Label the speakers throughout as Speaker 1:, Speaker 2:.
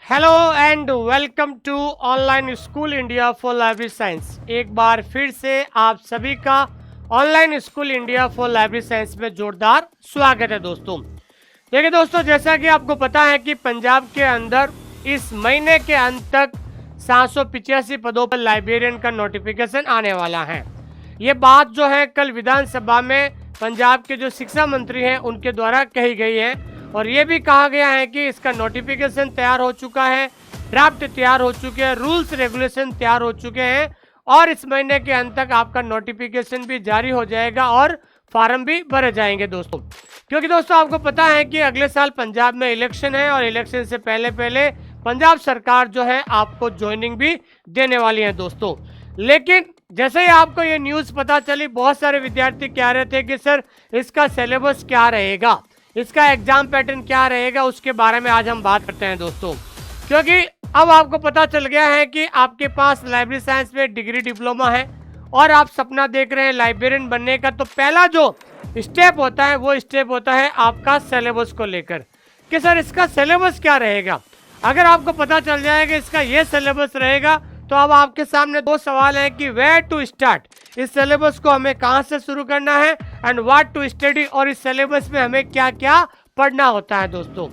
Speaker 1: Hello and welcome to online school India for library science. एक बार फिर से आप सभी का online school India for library science में जोरदार स्वागत है दोस्तों। देखिए दोस्तों, जैसा कि आपको पता है कि पंजाब के अंदर इस महीने के अंत तक 785 पदों पर लाइब्रेरियन का नोटिफिकेशन आने वाला है। ये बात जो है कल विधानसभा में पंजाब के जो शिक्षा मंत्री हैं उनके द्वारा कही गई है और ये भी कहा गया है कि इसका नोटिफिकेशन तैयार हो चुका है, ड्राफ्ट तैयार हो चुके हैं, रूल्स रेगुलेशन तैयार हो चुके हैं और इस महीने के अंत तक आपका नोटिफिकेशन भी जारी हो जाएगा और फॉर्म भी भरे जाएंगे दोस्तों। क्योंकि दोस्तों आपको पता है कि अगले साल पंजाब में इलेक्शन है और इलेक्शन से पहले पहले पंजाब सरकार जो है आपको ज्वाइनिंग भी देने वाली है दोस्तों। लेकिन जैसे ही आपको ये न्यूज़ पता चली, बहुत सारे विद्यार्थी कह रहे थे कि सर इसका सिलेबस क्या रहेगा, इसका एग्जाम पैटर्न क्या रहेगा, उसके बारे में आज हम बात करते हैं दोस्तों। क्योंकि अब आपको पता चल गया है कि आपके पास लाइब्रेरी साइंस में डिग्री डिप्लोमा है और आप सपना देख रहे हैं लाइब्रेरियन बनने का, तो पहला जो स्टेप होता है वो स्टेप होता है आपका सिलेबस को लेकर कि सर इसका सिलेबस क्या रहेगा। अगर आपको पता चल जाएगा इसका ये सिलेबस रहेगा तो अब आपके सामने दो सवाल हैं कि वेयर टू स्टार्ट, इस सिलेबस को हमें कहां से शुरू करना है, एंड व्हाट टू स्टडी, और इस सिलेबस में हमें क्या क्या पढ़ना होता है दोस्तों।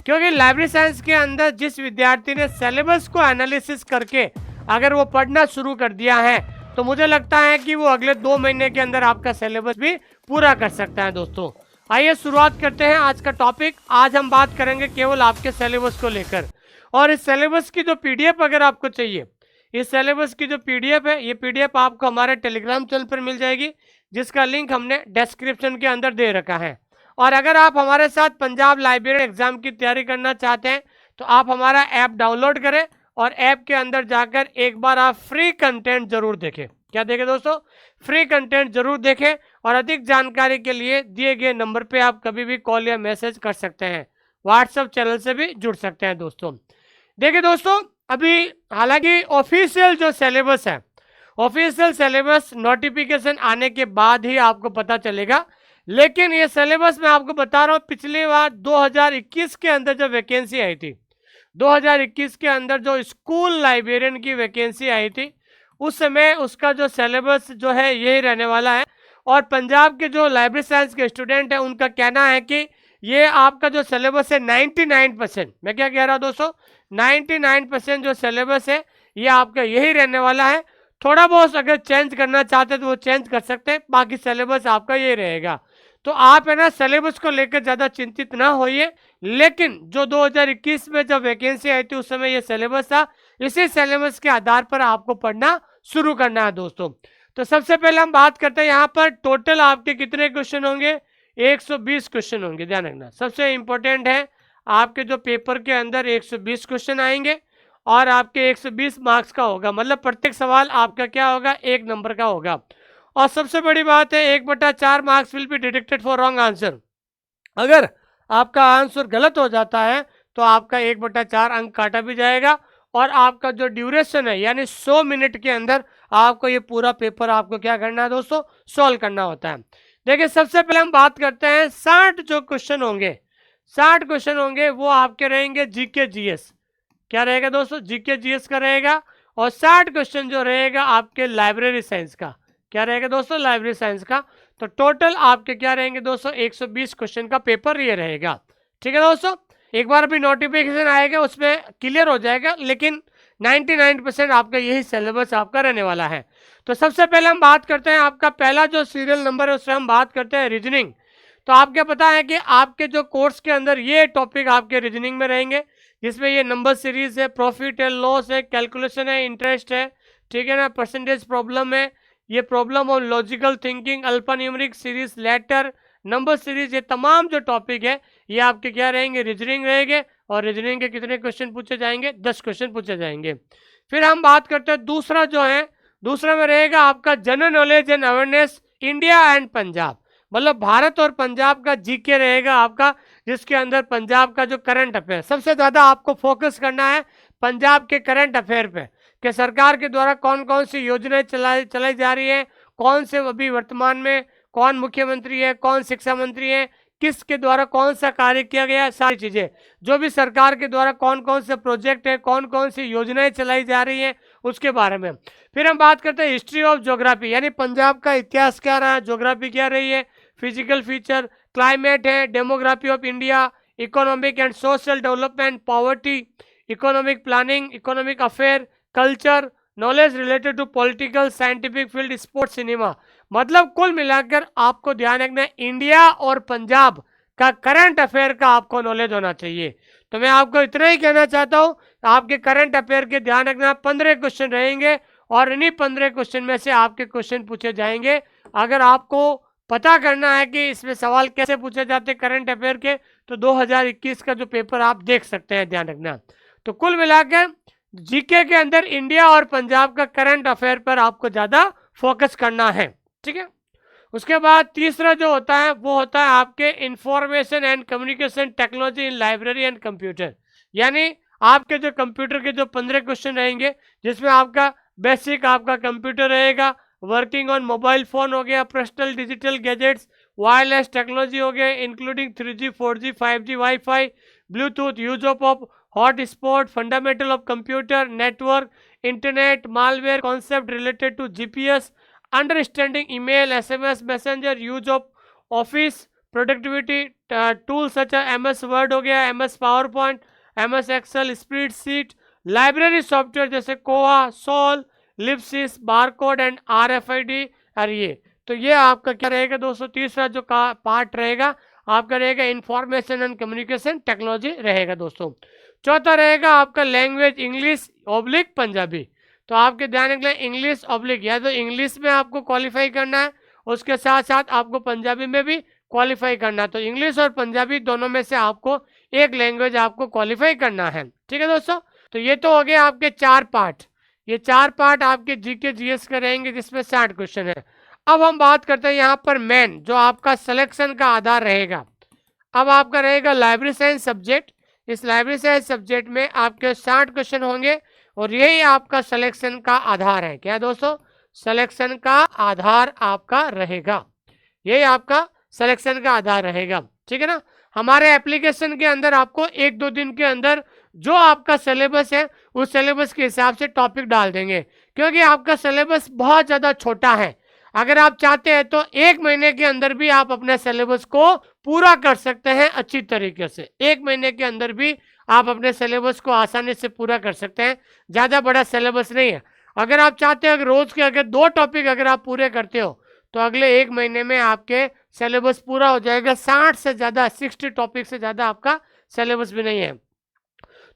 Speaker 1: क्योंकि लाइब्रेरी साइंस के अंदर जिस विद्यार्थी ने सिलेबस को एनालिसिस करके अगर वो पढ़ना शुरू कर दिया है तो मुझे लगता है कि वो अगले 2 महीने के अंदर आपका सिलेबस भी पूरा कर सकता है दोस्तों। आइए शुरुआत करते हैं आज का टॉपिक। आज हम बात करेंगे केवल आपके सिलेबस को लेकर, और इस सिलेबस की जो पीडीएफ अगर आपको चाहिए, इस सिलेबस की जो पीडीएफ है, ये पीडीएफ आपको हमारे टेलीग्राम चैनल पर मिल जाएगी जिसका लिंक हमने डिस्क्रिप्शन के अंदर दे रखा है। और अगर आप हमारे साथ पंजाब लाइब्रेरी एग्जाम की तैयारी करना चाहते हैं तो आप हमारा ऐप डाउनलोड करें और ऐप के अंदर जाकर एक बार आप फ्री कंटेंट जरूर देखें। क्या देखें दोस्तों? फ्री कंटेंट जरूर देखें। और अधिक जानकारी के लिए दिए गए नंबर पे आप कभी भी कॉल या मैसेज कर सकते हैं, व्हाट्सएप चैनल से भी जुड़ सकते हैं दोस्तों। देखिए दोस्तों, अभी हालांकि ऑफिशियल जो सिलेबस है, ऑफिशियल सिलेबस नोटिफिकेशन आने के बाद ही आपको पता चलेगा, लेकिन ये सिलेबस मैं आपको बता रहा हूँ पिछली बार 2021 के अंदर जो वैकेंसी आई थी, 2021 के अंदर जो स्कूल लाइब्रेरियन की वैकेंसी आई थी, उस समय उसका जो सिलेबस जो है यही रहने वाला है। और पंजाब के जो लाइब्रेरी साइंस के स्टूडेंट हैं उनका कहना है कि ये आपका जो सिलेबस है 99%, मैं क्या कह रहा हूँ दोस्तों, 99% जो सिलेबस है ये आपका यही रहने वाला है। थोड़ा बहुत अगर चेंज करना चाहते हैं तो वो चेंज कर सकते हैं, बाकी सिलेबस आपका यही रहेगा। तो आप है ना सिलेबस को लेकर ज़्यादा चिंतित ना होइए। लेकिन जो 2021 में जब वैकेंसी आई थी उस समय ये सिलेबस था, इसी सिलेबस के आधार पर आपको पढ़ना शुरू करना है दोस्तों। तो सबसे पहले हम बात करते हैं यहाँ पर टोटल आपके कितने क्वेश्चन होंगे, 120 क्वेश्चन होंगे। ध्यान रखना, सबसे इंपॉर्टेंट है आपके जो पेपर के अंदर 120 क्वेश्चन आएंगे और आपके 120 मार्क्स का होगा, मतलब प्रत्येक सवाल आपका क्या होगा, 1 नंबर का होगा। और सबसे बड़ी बात है 1/4 marks will be deducted for wrong answer. अगर आपका आंसर गलत हो जाता है तो आपका 1/4 अंक काटा भी जाएगा और आपका जो ड्यूरेशन है यानी 100 मिनट के अंदर आपको ये पूरा पेपर आपको क्या करना है दोस्तों, सॉल्व करना होता है। देखिए सबसे पहले हम बात करते हैं 60 जो क्वेश्चन होंगे, 60 क्वेश्चन होंगे वो आपके रहेंगे जीके जीएस। क्या रहेगा दोस्तों? जीके जीएस का रहेगा। और 60 क्वेश्चन जो रहेगा आपके लाइब्रेरी साइंस का, क्या रहेगा दोस्तों, लाइब्रेरी साइंस का। तो टोटल आपके क्या रहेंगे दोस्तों, 120 क्वेश्चन का पेपर ये रहेगा। ठीक है दोस्तों, एक बार अभी नोटिफिकेशन आएगा उसमें क्लियर हो जाएगा, लेकिन 99% आपका यही सिलेबस आपका रहने वाला है। तो सबसे पहले हम बात करते हैं आपका पहला जो सीरियल नंबर है उससे हम बात करते हैं रीजनिंग। तो आपको पता है कि आपके जो कोर्स के अंदर ये टॉपिक आपके रीजनिंग में रहेंगे, जिसमें ये नंबर सीरीज है, प्रॉफिट है, लॉस है, कैलकुलेशन है, इंटरेस्ट है, ठीक है ना, परसेंटेज प्रॉब्लम है, ये problem on logical thinking, alpha numeric series, letter, number series, ये तमाम जो टॉपिक है ये आपके क्या रहेंगे, रीजनिंग रहेंगे। और रीजनिंग के कितने क्वेश्चन पूछे जाएंगे, 10 क्वेश्चन पूछे जाएंगे। फिर हम बात करते हैं दूसरा जो है, दूसरा में रहेगा आपका general knowledge and awareness India and Punjab, मतलब भारत और पंजाब का जीके रहेगा आपका, जिसके अंदर पंजाब का जो करंट अफेयर, सबसे ज़्यादा आपको फोकस करना है पंजाब के करंट अफेयर पे कि सरकार के द्वारा कौन कौन सी योजनाएं चलाई जा रही है, कौन से अभी वर्तमान में कौन मुख्यमंत्री है, कौन शिक्षा मंत्री है, किसके द्वारा कौन सा कार्य किया गया, सारी चीजें, जो भी सरकार के द्वारा कौन कौन से प्रोजेक्ट है, कौन कौन सी योजनाएं चलाई जा रही हैं, उसके बारे में। फिर हम बात करते हैं हिस्ट्री ऑफ ज्योग्राफी, यानी पंजाब का इतिहास क्या रहा, ज्योग्राफी क्या रही है, फिजिकल फीचर, क्लाइमेट है, demography of India, economic and social development, poverty, economic planning, economic affair, culture, knowledge related to political, scientific field, sports, cinema. मतलब कुल मिलाकर आपको ध्यान रखना, इंडिया और पंजाब का करंट अफेयर का आपको नॉलेज होना चाहिए। तो मैं आपको इतना ही कहना चाहता हूं, आपके करंट अफेयर के ध्यान रखना, 15 क्वेश्चन रहेंगे और इन्हीं 15 क्वेश्चन में से आपके क्वेश्चन पूछे जाएंगे। अगर आपको पता करना है कि इसमें सवाल कैसे पूछे जाते हैं करंट अफेयर के, तो 2021 का जो पेपर आप देख सकते हैं, ध्यान रखना। तो कुल मिलाकर जीके के अंदर इंडिया और पंजाब का करंट अफेयर पर आपको ज्यादा फोकस करना है, ठीक है। उसके बाद तीसरा जो होता है वो होता है आपके information and communication technology in library and computer, यानी आपके जो कंप्यूटर के जो 15 क्वेश्चन रहेंगे, जिसमें आपका बेसिक आपका कंप्यूटर रहेगा, वर्किंग ऑन मोबाइल फोन हो गया, personal digital gadgets, wireless technology हो गया including 3G 4G 5G wifi, bluetooth, use of hotspot, fundamental of computer network, internet, malware, concept related to GPS, understanding email, SMS, messenger, use of office, productivity tool such MS Word हो गया, MS power point, MS Excel, spreadsheet, library software जैसे Koha, SOUL, Libsys, barcode and RFID. और ये तो ये आपका क्या रहेगा दोस्तों, तीसरा जो का पार्ट रहेगा आपका रहेगा इंफॉर्मेशन एंड कम्युनिकेशन टेक्नोलॉजी रहेगा दोस्तों। चौथा रहेगा आपका लैंग्वेज इंग्लिश ऑब्लिक पंजाबी। तो आपके ध्यान रखना इंग्लिश ऑब्लिक, या तो इंग्लिश में आपको क्वालिफाई करना है, उसके साथ साथ आपको पंजाबी में भी क्वालिफाई करना है। तो इंग्लिश और पंजाबी दोनों में से आपको एक लैंग्वेज आपको क्वालिफाई करना है, ठीक है दोस्तों। तो ये तो हो गए आपके 4 पार्ट, ये 4 पार्ट आपके जीके जीएस के रहेंगे जिसमें 60 क्वेश्चन है। अब हम बात करते हैं यहाँ पर मेन जो आपका सिलेक्शन का आधार रहेगा। अब आपका रहेगा लाइब्रेरी साइंस सब्जेक्ट। इस लाइब्रेरी साइंस सब्जेक्ट में आपके 60 क्वेश्चन होंगे और यही आपका सिलेक्शन का आधार है। क्या दोस्तों, सिलेक्शन का आधार आपका रहेगा, यही आपका सिलेक्शन का आधार रहेगा, ठीक है ना। हमारे एप्लीकेशन के अंदर आपको 1-2 दिन के अंदर जो आपका सिलेबस है उस सिलेबस के हिसाब से टॉपिक डाल देंगे, क्योंकि आपका सिलेबस बहुत ज़्यादा छोटा है। अगर आप चाहते हैं तो 1 महीने के अंदर भी आप अपने सिलेबस को पूरा कर सकते हैं अच्छी तरीके से। 1 महीने के अंदर भी आप अपने सिलेबस को आसानी से पूरा कर सकते हैं, ज़्यादा बड़ा सिलेबस नहीं है। अगर आप चाहते हैं रोज के अगर 2 टॉपिक अगर आप पूरे करते हो तो अगले 1 महीने में आपके सिलेबस पूरा हो जाएगा। 60 से ज़्यादा 60 टॉपिक से ज़्यादा आपका सिलेबस भी नहीं है।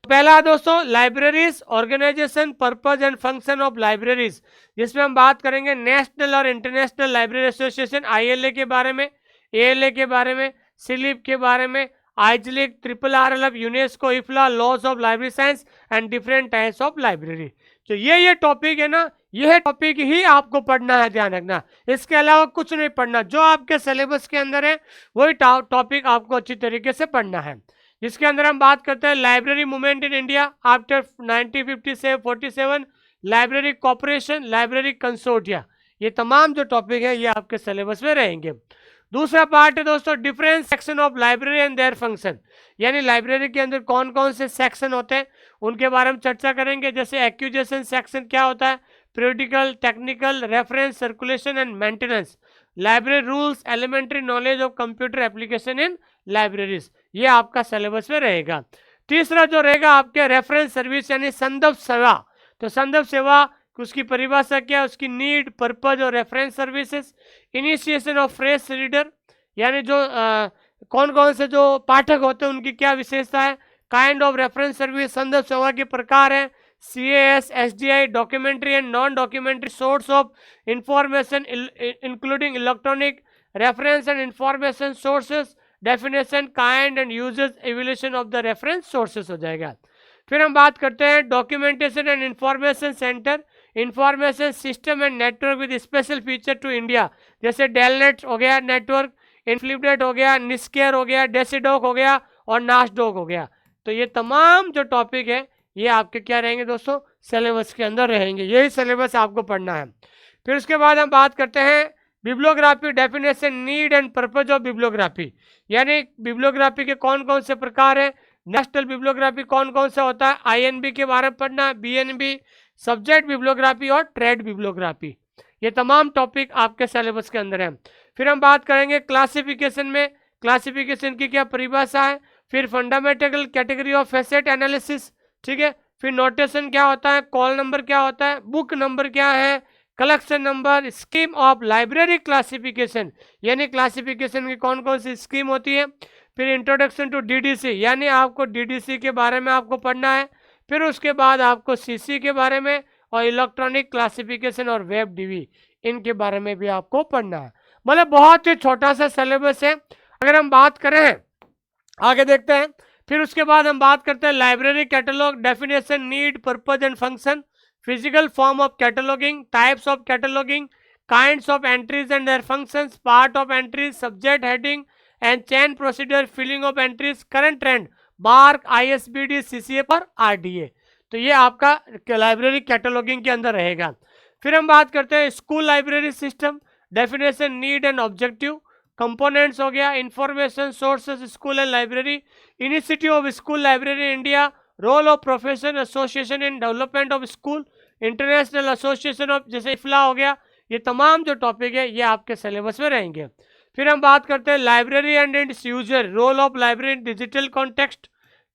Speaker 1: पहला दोस्तों libraries, organization, purpose and function of libraries, जिसमें हम बात करेंगे नेशनल और इंटरनेशनल लाइब्रेरी एसोसिएशन ILA के बारे में, ALA के बारे में, सिलिप के बारे में, IASLIC, RRRL, UNESCO, IFLA, laws of library science and different types of library. तो ये टॉपिक है ना, यह टॉपिक ही आपको पढ़ना है, ध्यान रखना। इसके अलावा कुछ नहीं पढ़ना, जो आपके सिलेबस के अंदर है वही टॉपिक आपको अच्छी तरीके से पढ़ना है। जिसके अंदर हम बात करते हैं library movement in India after 1947, library corporation, library consortia, ये तमाम जो टॉपिक है ये आपके सिलेबस में रहेंगे। दूसरा पार्ट है दोस्तों different section of library and their function, यानी लाइब्रेरी के अंदर कौन कौन से सेक्शन होते हैं उनके बारे में चर्चा करेंगे। जैसे एक्यूजेशन सेक्शन क्या होता है, periodical, technical, reference, circulation and maintenance, library rules, elementary knowledge of computer application in libraries, ये आपका सिलेबस में रहेगा। तीसरा जो रहेगा आपके रेफरेंस सर्विस यानी संदर्भ सेवा। तो संदर्भ सेवा उसकी परिभाषा क्या है, उसकी नीड, पर्पज और reference services. Initiation of fresh reader, यानी जो कौन कौन से जो पाठक होते हैं उनकी क्या विशेषता है। काइंड ऑफ रेफरेंस सर्विस, संदर्भ सेवा के प्रकार हैं। CAS, SDI, documentary and non documentary source of information including electronic reference and information sources, definition, kind and uses, evolution of the reference sources हो जाएगा। फिर हम बात करते हैं documentation and information centre, information system and network with special feature to India, जैसे DELNET हो गया नेटवर्क, इनफ्लिपनेट हो गया, निस्केयर हो गया, डेसीडॉक हो गया और नासडॉक हो गया। तो ये तमाम जो टॉपिक है ये आपके क्या रहेंगे दोस्तों, सिलेबस के अंदर रहेंगे, यही सिलेबस आपको पढ़ना है। फिर उसके बाद हम बात करते हैं bibliography definition, need and purpose of bibliography, यानी बिब्लियोग्राफी के कौन कौन से प्रकार हैं, नेशनल बिब्लियोग्राफी कौन कौन सा होता है, आईएनबी के बारे में पढ़ना है, बीएनबी, सब्जेक्ट बिब्लियोग्राफी और ट्रेड बिब्लियोग्राफी, ये तमाम टॉपिक आपके सिलेबस के अंदर है। फिर हम बात करेंगे क्लासिफिकेशन में, क्लासिफिकेशन की क्या परिभाषा है, फिर fundamental category of asset analysis, ठीक है, फिर नोटेशन क्या होता है, कॉल नंबर क्या होता है, बुक नंबर क्या है, collection number, scheme of library classification, यानी क्लासिफिकेशन की कौन कौन सी स्कीम होती है, फिर इंट्रोडक्शन टू डीडीसी, यानी आपको डीडीसी के बारे में आपको पढ़ना है, फिर उसके बाद आपको सीसी के बारे में और इलेक्ट्रॉनिक क्लासिफिकेशन और वेब डीवी, इनके बारे में भी आपको पढ़ना है। मतलब बहुत ही छोटा सा सिलेबस है। अगर हम बात करें, आगे देखते हैं, फिर उसके बाद हम बात करते हैं library catalogue, definition, need, purpose and function, physical form of cataloguing, types of cataloguing, kinds of entries and their functions, part of entries, subject heading and chain procedure, filing of entries, current trend, BARC, ISBD, CCA और RDA. तो ये आपका library cataloguing के अंदर रहेगा। फिर हम बात करते हैं school library system, definition, need and objective, components हो गया, information sources school and library, initiative of school library India, role of profession association in development of school, international association of, जैसे इफ्ला हो गया, ये तमाम जो टॉपिक है ये आपके सिलेबस में रहेंगे। फिर हम बात करते हैं library and its user, role of library in digital context,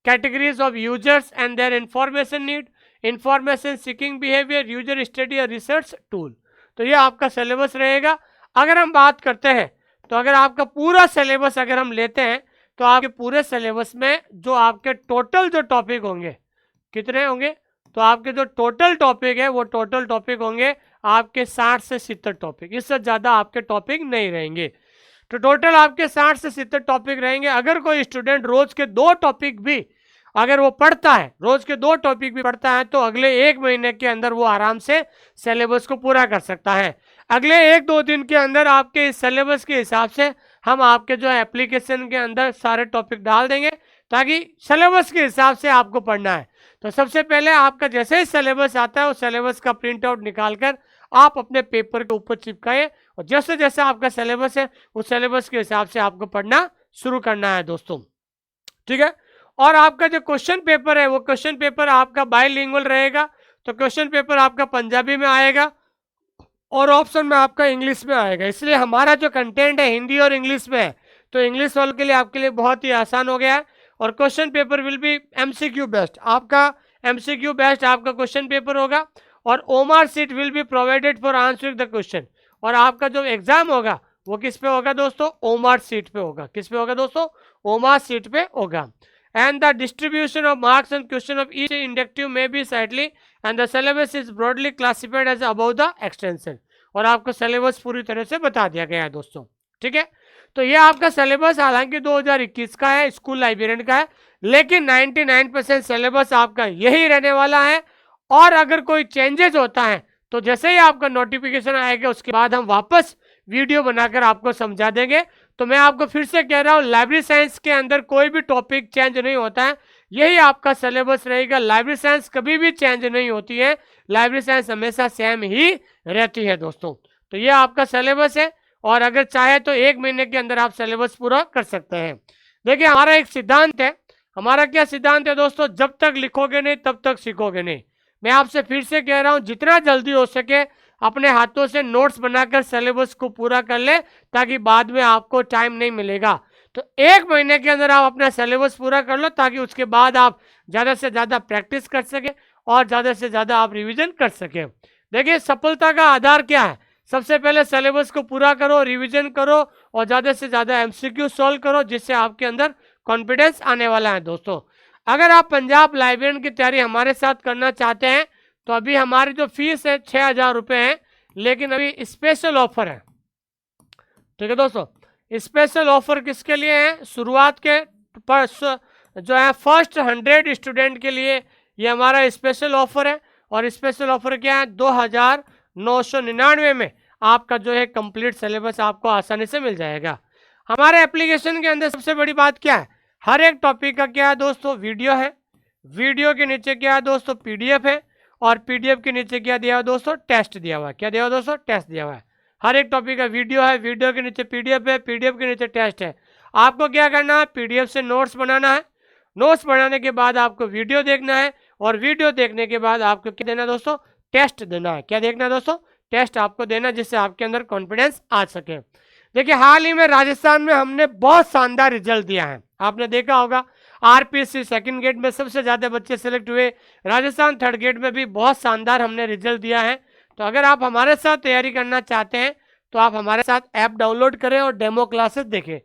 Speaker 1: categories of users and their information need, information seeking behaviour, user study और रिसर्च टूल। तो ये आपका सिलेबस रहेगा। अगर हम बात करते हैं तो अगर आपका पूरा सिलेबस अगर हम लेते हैं तो आपके पूरे सिलेबस में जो आपके टोटल जो टॉपिक होंगे कितने होंगे, तो आपके जो टोटल टॉपिक है वो टोटल टॉपिक होंगे आपके 60 से 70 टॉपिक, इससे ज़्यादा आपके टॉपिक नहीं रहेंगे। तो टोटल आपके 60 से 70 टॉपिक रहेंगे। अगर कोई स्टूडेंट रोज के 2 टॉपिक भी अगर वो पढ़ता है, रोज के 2 टॉपिक भी पढ़ता है, तो अगले 1 महीने के अंदर वो आराम से सिलेबस को पूरा कर सकता है। अगले 1-2 दिन के अंदर आपके इस सिलेबस के हिसाब से हम आपके जो एप्लीकेशन के अंदर सारे टॉपिक डाल देंगे, ताकि सिलेबस के हिसाब से आपको पढ़ना है। तो सबसे पहले आपका जैसे ही सिलेबस आता है उस सिलेबस का प्रिंट आउट निकाल कर आप अपने पेपर के ऊपर चिपकाए, और जैसे जैसे आपका सिलेबस है उस सिलेबस के हिसाब से आपको पढ़ना शुरू करना है दोस्तों, ठीक है। और आपका जो क्वेश्चन पेपर है वो क्वेश्चन पेपर आपका बाइलिंगुअल रहेगा। तो क्वेश्चन पेपर आपका पंजाबी में आएगा और ऑप्शन में आपका इंग्लिश में आएगा, इसलिए हमारा जो कंटेंट है हिंदी और इंग्लिश में है, तो इंग्लिश वालों के लिए आपके लिए बहुत ही आसान हो गया है। और question paper will be MCQ based, आपका एमसीक्यू बेस्ड आपका क्वेश्चन पेपर होगा, और OMR sheet will be provided for answering the question. और आपका जो एग्जाम होगा वो किस पे होगा दोस्तों, ओमार सीट पे होगा। किस पे होगा दोस्तों, ओमार सीट पे होगा। And the distribution of marks and question of each inductive may be slightly, and the syllabus is broadly classified as above the extension। और आपको सिलेबस पूरी तरह से बता दिया गया है दोस्तों, ठीक है। तो ये आपका सिलेबस हालांकि 2021 का है, स्कूल लाइब्रेरियन का है, लेकिन 99% सिलेबस आपका यही रहने वाला है। और अगर कोई चेंजेस होता है तो जैसे ही आपका नोटिफिकेशन आएगा उसके बाद हम वापस वीडियो बनाकर आपको समझा देंगे। तो मैं आपको फिर से कह रहा हूँ, लाइब्रेरी साइंस के अंदर कोई भी टॉपिक चेंज नहीं होता है, यही आपका सिलेबस रहेगा। लाइब्रेरी साइंस कभी भी चेंज नहीं होती है, लाइब्रेरी साइंस हमेशा सेम ही रहती है दोस्तों। तो ये आपका सिलेबस है, और अगर चाहे तो 1 महीने के अंदर आप सिलेबस पूरा कर सकते हैं। देखिए हमारा एक सिद्धांत है, हमारा क्या सिद्धांत है दोस्तों, जब तक लिखोगे नहीं तब तक सीखोगे नहीं। मैं आपसे फिर से कह रहा हूँ, जितना जल्दी हो सके अपने हाथों से नोट्स बनाकर सिलेबस को पूरा कर ले, ताकि बाद में आपको टाइम नहीं मिलेगा। तो 1 महीने के अंदर आप अपना सिलेबस पूरा कर लो, ताकि उसके बाद आप ज़्यादा से ज़्यादा प्रैक्टिस कर सके और ज़्यादा से ज़्यादा आप रिवीजन कर सके। देखिए सफलता का आधार क्या है, सबसे पहले सिलेबस को पूरा करो, रिवीजन करो और ज़्यादा से ज़्यादा एमसीक्यू सॉल्व करो, जिससे आपके अंदर कॉन्फिडेंस आने वाला है दोस्तों। अगर आप पंजाब लाइब्रेरियन की तैयारी हमारे साथ करना चाहते हैं तो अभी हमारी जो फीस है 6000 रुपये है, लेकिन अभी स्पेशल ऑफर है, ठीक है दोस्तों। स्पेशल ऑफर किसके लिए है, शुरुआत के जो है फर्स्ट 100 स्टूडेंट के लिए ये हमारा स्पेशल ऑफर है। और स्पेशल ऑफर क्या है, 2999 में आपका जो है कंप्लीट सिलेबस आपको आसानी से मिल जाएगा। हमारे एप्लीकेशन के अंदर सबसे बड़ी बात क्या है, हर एक टॉपिक का क्या है दोस्तों, वीडियो है, वीडियो के नीचे क्या है दोस्तों, पीडीएफ है, और पीडीएफ के नीचे क्या दिया हुआ दोस्तों, टेस्ट दिया हुआ है। क्या दिया हुआ दोस्तों, टेस्ट दिया हुआ है। हर एक टॉपिक का वीडियो है, वीडियो के नीचे पीडीएफ है, पीडीएफ के नीचे टेस्ट है। आपको क्या करना है, पीडीएफ से नोट्स बनाना है, नोट्स बनाने के बाद आपको वीडियो देखना है, और वीडियो देखने के बाद आपको क्या देना है दोस्तों, टेस्ट देना है। क्या देखना है दोस्तों, टेस्ट आपको देना, जिससे आपके अंदर कॉन्फिडेंस आ सके। देखिए हाल ही में राजस्थान में हमने बहुत शानदार रिजल्ट दिया है, आपने देखा होगा। आरपीएससी सेकंड गेट में सबसे ज़्यादा बच्चे सेलेक्ट हुए, राजस्थान थर्ड गेट में भी बहुत शानदार हमने रिजल्ट दिया है। तो अगर आप हमारे साथ तैयारी करना चाहते हैं तो आप हमारे साथ ऐप डाउनलोड करें और डेमो क्लासेस देखें।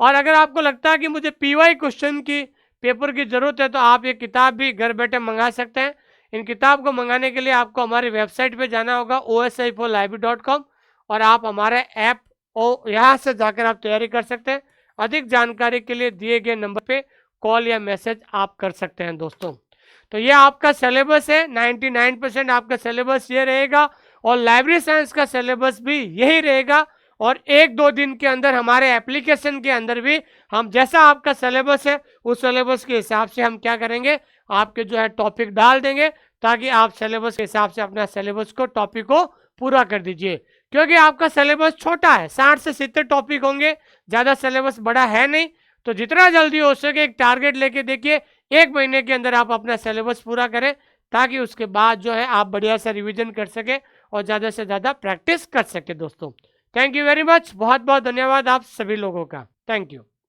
Speaker 1: और अगर आपको लगता है कि मुझे पीवाई क्वेश्चन की पेपर की ज़रूरत है तो आप ये किताब भी घर बैठे मंगा सकते हैं। इन किताब को मंगाने के लिए आपको हमारी वेबसाइट पे जाना होगा osi4library.com, और आप हमारे ऐप और यहाँ से जाकर आप तैयारी कर सकते हैं। अधिक जानकारी के लिए दिए गए नंबर पे कॉल या मैसेज आप कर सकते हैं दोस्तों। तो ये आपका सिलेबस है, 99% आपका सिलेबस ये रहेगा, और लाइब्रेरी साइंस का सिलेबस भी यही रहेगा। और 1-2 दिन के अंदर हमारे एप्लीकेशन के अंदर भी हम जैसा आपका सिलेबस है उस सिलेबस के हिसाब से हम क्या करेंगे, आपके जो है टॉपिक डाल देंगे, ताकि आप सिलेबस के हिसाब से अपना सिलेबस को टॉपिक को पूरा कर दीजिए। क्योंकि आपका सिलेबस छोटा है, 60 से 70 टॉपिक होंगे, ज़्यादा सिलेबस बड़ा है नहीं। तो जितना जल्दी हो सके एक टारगेट लेके देखिए, 1 महीने के अंदर आप अपना सिलेबस पूरा करें, ताकि उसके बाद जो है आप बढ़िया से रिवीजन कर सके और ज़्यादा से ज़्यादा प्रैक्टिस कर सके दोस्तों। थैंक यू वेरी मच, बहुत बहुत धन्यवाद आप सभी लोगों का, थैंक यू।